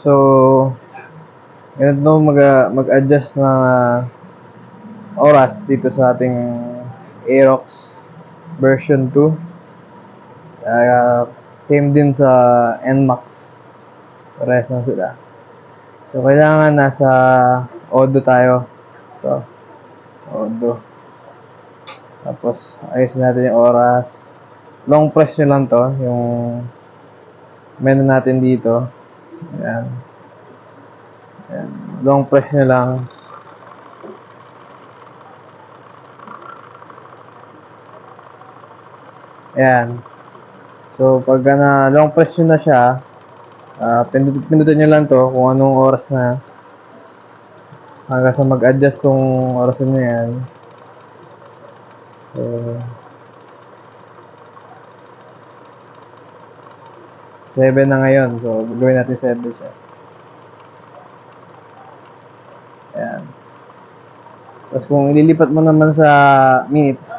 So, ganito mag-adjust ng oras dito sa ating Aerox version 2. Same din sa NMAX. Parehas na sila. So, kailangan nasa Odo tayo. Ito. Odo. Tapos, ayusin natin yung oras. Long press nyo lang to. Yung menu natin dito. Ayan. Ayan. Long press nyo lang. Ayan. So, pag na long press nyo na siya, pindutin nyo lang to kung anong oras na. Hanggang sa mag-adjust tong oras nyo yan. So, 7 na ngayon. So, gawin natin 7 siya. Ayan. Tapos kung ililipat mo naman sa minutes,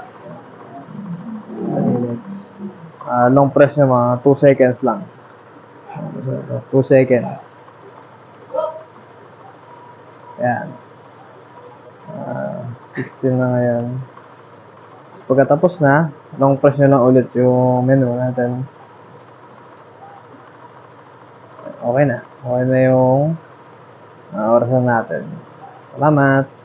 long press nyo mga 2 seconds lang. 2 seconds. Ayan. 16 na ngayon. Pagkatapos na, long press nyo lang ulit yung menu natin. Okay na. Okay na yung orasan natin. Salamat!